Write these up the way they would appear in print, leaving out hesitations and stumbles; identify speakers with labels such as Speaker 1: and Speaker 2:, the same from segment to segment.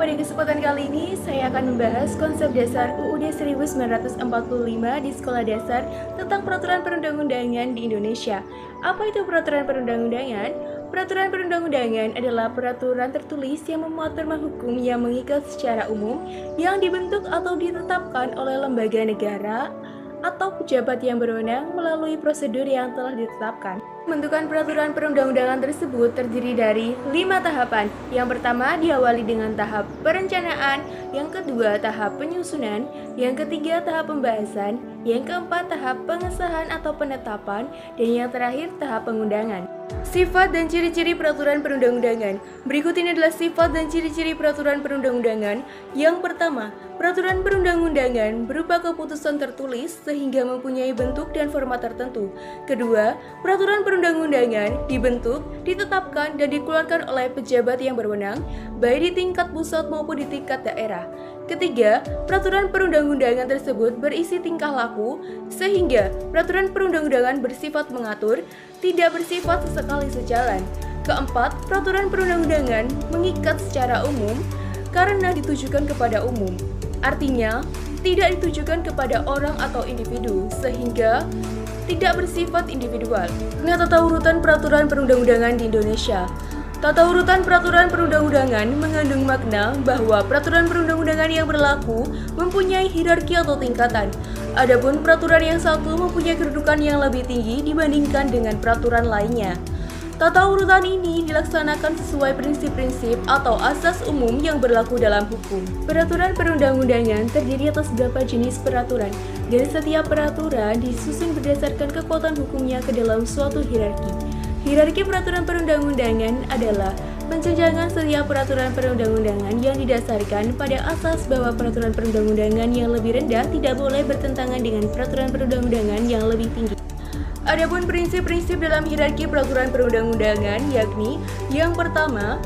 Speaker 1: Pada kesempatan kali ini, saya akan membahas konsep dasar UUD 1945 di sekolah dasar tentang peraturan perundang-undangan di Indonesia. Apa itu peraturan perundang-undangan? Peraturan perundang-undangan adalah peraturan tertulis yang memuat norma hukum yang mengikat secara umum yang dibentuk atau ditetapkan oleh lembaga negara atau pejabat yang berwenang melalui prosedur yang telah ditetapkan. Pembentukan peraturan perundang-undangan tersebut terdiri dari 5 tahapan. Yang pertama diawali dengan tahap perencanaan, yang kedua tahap penyusunan, yang ketiga tahap pembahasan, yang keempat tahap pengesahan atau penetapan, dan yang terakhir tahap pengundangan. Sifat dan ciri-ciri peraturan perundang-undangan. Berikut ini adalah sifat dan ciri-ciri peraturan perundang-undangan. Yang pertama, peraturan perundang-undangan berupa keputusan tertulis sehingga mempunyai bentuk dan format tertentu. Kedua, peraturan perundang-undangan dibentuk, ditetapkan, dan dikeluarkan oleh pejabat yang berwenang, baik di tingkat pusat maupun di tingkat daerah. Ketiga, peraturan perundang-undangan tersebut berisi tingkah laku, sehingga peraturan perundang-undangan bersifat mengatur, tidak bersifat sesekali sejalan. Keempat, peraturan perundang-undangan mengikat secara umum karena ditujukan kepada umum. Artinya, tidak ditujukan kepada orang atau individu, sehingga tidak bersifat individual. Nah, tata urutan peraturan perundang-undangan di Indonesia. Tata urutan peraturan perundang-undangan mengandung makna bahwa peraturan perundang-undangan yang berlaku mempunyai hierarki atau tingkatan. Adapun peraturan yang satu mempunyai kedudukan yang lebih tinggi dibandingkan dengan peraturan lainnya. Tata urutan ini dilaksanakan sesuai prinsip-prinsip atau asas umum yang berlaku dalam hukum. Peraturan perundang-undangan terdiri atas beberapa jenis peraturan, dan setiap peraturan disusun berdasarkan kekuatan hukumnya ke dalam suatu hierarki. Hierarki peraturan perundang-undangan adalah penjenjangan setiap peraturan perundang-undangan yang didasarkan pada asas bahwa peraturan perundang-undangan yang lebih rendah tidak boleh bertentangan dengan peraturan perundang-undangan yang lebih tinggi. Adapun prinsip-prinsip dalam hierarki peraturan perundang-undangan yakni yang pertama,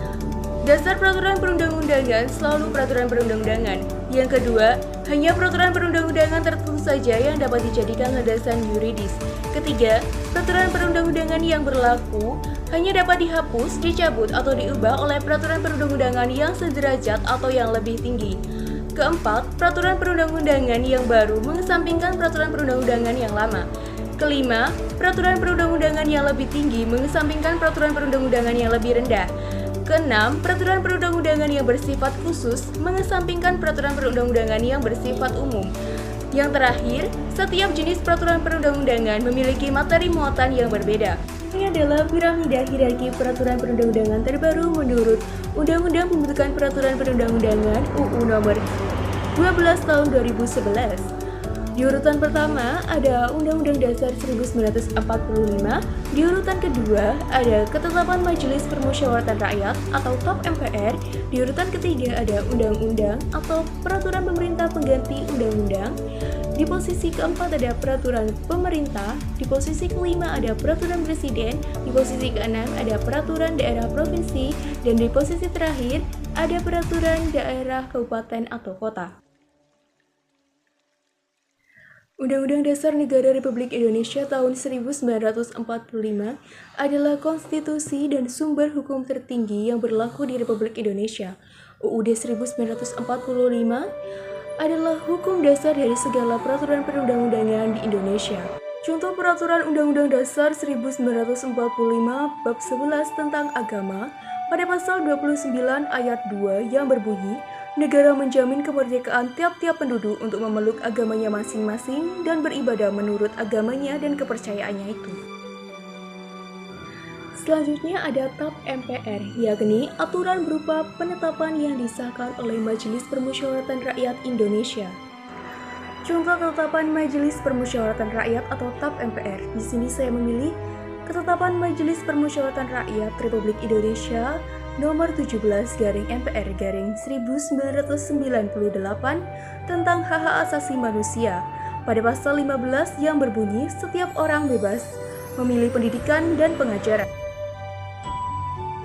Speaker 1: dasar peraturan perundang-undangan selalu peraturan perundang-undangan. Yang kedua, hanya peraturan perundang-undangan tertentu saja yang dapat dijadikan landasan yuridis. Ketiga, peraturan perundang-undangan yang berlaku hanya dapat dihapus, dicabut, atau diubah oleh peraturan perundang-undangan yang sederajat atau yang lebih tinggi. Keempat, peraturan perundang-undangan yang baru mengesampingkan peraturan perundang-undangan yang lama. Kelima, peraturan perundang-undangan yang lebih tinggi mengesampingkan peraturan perundang-undangan yang lebih rendah. Keenam, peraturan perundang-undangan yang bersifat khusus mengesampingkan peraturan perundang-undangan yang bersifat umum. Yang terakhir, setiap jenis peraturan perundang-undangan memiliki materi muatan yang berbeda. Ini adalah piramida hierarki peraturan perundang-undangan terbaru menurut Undang-Undang Pembentukan Peraturan Perundang-undangan UU Nomor 12 Tahun 2011. Di urutan pertama ada Undang-Undang Dasar 1945, di urutan kedua ada Ketetapan Majelis Permusyawaratan Rakyat atau TAP MPR, di urutan ketiga ada Undang-Undang atau Peraturan Pemerintah Pengganti Undang-Undang, di posisi keempat ada Peraturan Pemerintah, di posisi kelima ada Peraturan Presiden, di posisi keenam ada Peraturan Daerah Provinsi, dan di posisi terakhir ada Peraturan Daerah Kabupaten atau Kota. Undang-Undang Dasar Negara Republik Indonesia tahun 1945 adalah konstitusi dan sumber hukum tertinggi yang berlaku di Republik Indonesia. UUD 1945 adalah hukum dasar dari segala peraturan perundang-undangan di Indonesia. Contoh peraturan Undang-Undang Dasar 1945 Bab 11 tentang agama pada pasal 29 ayat 2 yang berbunyi, negara menjamin kemerdekaan tiap-tiap penduduk untuk memeluk agamanya masing-masing dan beribadah menurut agamanya dan kepercayaannya itu. Selanjutnya ada TAP MPR, yakni aturan berupa penetapan yang disahkan oleh Majelis Permusyawaratan Rakyat Indonesia. Contoh ketetapan Majelis Permusyawaratan Rakyat atau TAP MPR. Di sini saya memilih Ketetapan Majelis Permusyawaratan Rakyat Republik Indonesia Nomor 17/MPR/1998 tentang hak-hak asasi manusia pada pasal 15 yang berbunyi setiap orang bebas memilih pendidikan dan pengajaran.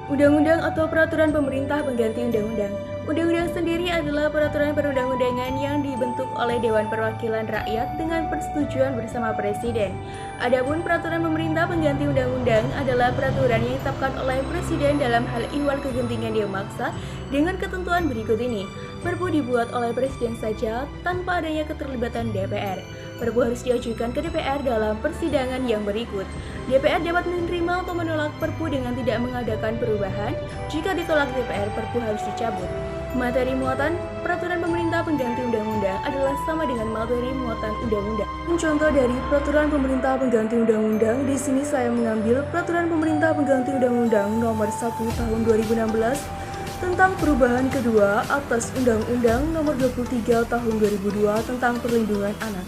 Speaker 1: Undang-undang atau peraturan pemerintah pengganti undang-undang. Undang-undang sendiri adalah peraturan perundang-undangan yang dibentuk oleh Dewan Perwakilan Rakyat dengan persetujuan bersama Presiden. Adapun peraturan pemerintah pengganti undang-undang adalah peraturan yang ditetapkan oleh Presiden dalam hal ihwal kegentingan yang memaksa dengan ketentuan berikut ini. Perpu dibuat oleh Presiden saja tanpa adanya keterlibatan DPR. Perpu harus diajukan ke DPR dalam persidangan yang berikut. DPR dapat menerima atau menolak Perpu dengan tidak mengadakan perubahan. Jika ditolak DPR, Perpu harus dicabut. Materi muatan peraturan pemerintah pengganti undang-undang adalah sama dengan materi muatan undang-undang. Contoh dari peraturan pemerintah pengganti undang-undang, di sini saya mengambil peraturan pemerintah pengganti undang-undang nomor 1 tahun 2016 tentang perubahan kedua atas Undang-Undang nomor 23 tahun 2002 tentang perlindungan anak.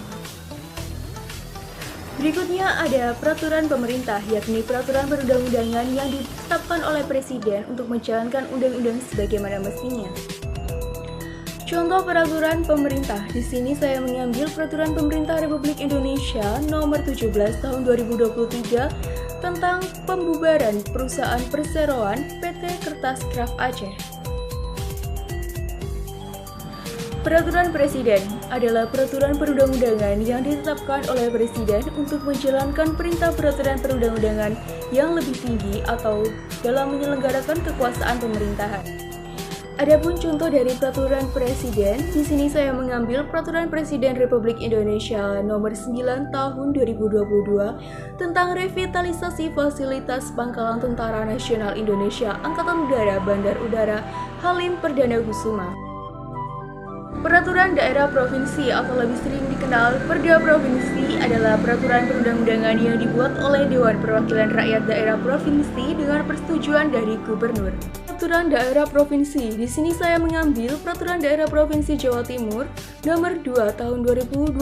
Speaker 1: Berikutnya ada peraturan pemerintah, yakni peraturan perundang-undangan yang ditetapkan oleh Presiden untuk menjalankan undang-undang sebagaimana mestinya. Contoh peraturan pemerintah, di sini saya mengambil peraturan pemerintah Republik Indonesia nomor 17 tahun 2023 tentang pembubaran perusahaan perseroan PT Kertas Kraft Aceh. Peraturan Presiden adalah peraturan perundang-undangan yang ditetapkan oleh Presiden untuk menjalankan perintah peraturan perundang-undangan yang lebih tinggi atau dalam menyelenggarakan kekuasaan pemerintahan. Adapun contoh dari peraturan Presiden, di sini saya mengambil Peraturan Presiden Republik Indonesia Nomor 9 Tahun 2022 tentang revitalisasi fasilitas Pangkalan Tentara Nasional Indonesia Angkatan Udara Bandar Udara Halim Perdana Kusuma. Peraturan daerah provinsi atau lebih sering dikenal Perda Provinsi adalah peraturan perundang-undangan yang dibuat oleh Dewan Perwakilan Rakyat Daerah Provinsi dengan persetujuan dari Gubernur. Peraturan daerah provinsi, di sini saya mengambil Peraturan Daerah Provinsi Jawa Timur Nomor 2 Tahun 2020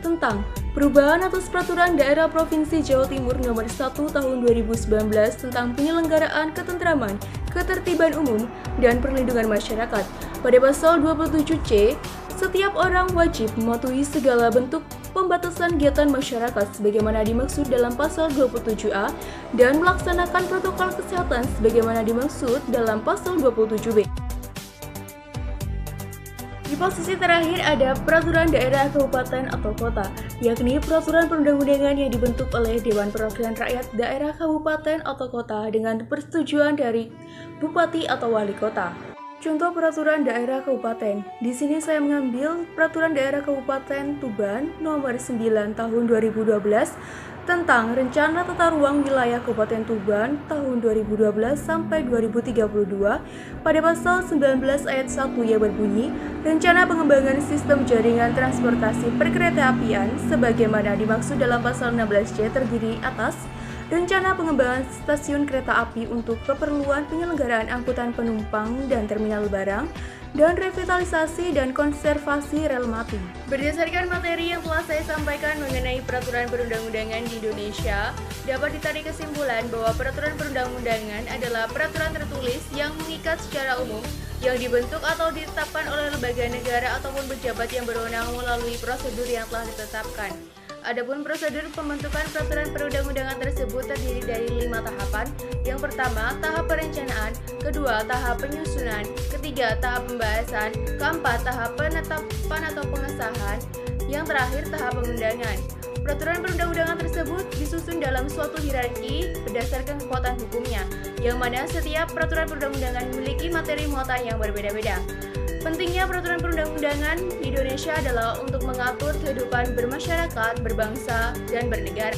Speaker 1: tentang perubahan atas Peraturan Daerah Provinsi Jawa Timur Nomor 1 Tahun 2019 tentang penyelenggaraan ketentraman, ketertiban umum, dan perlindungan masyarakat. Pada pasal 27C, setiap orang wajib mematuhi segala bentuk pembatasan kegiatan masyarakat sebagaimana dimaksud dalam pasal 27A dan melaksanakan protokol kesehatan sebagaimana dimaksud dalam pasal 27B. Di posisi terakhir ada peraturan daerah kabupaten atau kota, yakni peraturan perundang-undangan yang dibentuk oleh Dewan Perwakilan Rakyat Daerah Kabupaten atau Kota dengan persetujuan dari Bupati atau Wali Kota. Contoh peraturan daerah kabupaten. Di sini saya mengambil Peraturan Daerah Kabupaten Tuban Nomor 9 Tahun 2012 tentang Rencana Tata Ruang Wilayah Kabupaten Tuban tahun 2012 sampai 2032 pada pasal 19 ayat 1 yang berbunyi Rencana Pengembangan Sistem Jaringan Transportasi Perkeretaapian sebagaimana dimaksud dalam pasal 16C terdiri atas Rencana pengembangan stasiun kereta api untuk keperluan penyelenggaraan angkutan penumpang dan terminal barang, dan revitalisasi dan konservasi rel mati. Berdasarkan materi yang telah saya sampaikan mengenai peraturan perundang-undangan di Indonesia, dapat ditarik kesimpulan bahwa peraturan perundang-undangan adalah peraturan tertulis yang mengikat secara umum yang dibentuk atau ditetapkan oleh lembaga negara ataupun pejabat yang berwenang melalui prosedur yang telah ditetapkan. Adapun prosedur pembentukan peraturan perundang-undangan tersebut terdiri dari 5 tahapan. Yang pertama, tahap perencanaan, kedua, tahap penyusunan, ketiga, tahap pembahasan, keempat, tahap penetapan atau pengesahan, yang terakhir, tahap pemundangan. Peraturan perundang-undangan tersebut disusun dalam suatu hierarki berdasarkan kekuatan hukumnya, yang mana setiap peraturan perundang-undangan memiliki materi muatan yang berbeda-beda. Pentingnya peraturan perundang-undangan di Indonesia adalah untuk mengatur kehidupan bermasyarakat, berbangsa, dan bernegara.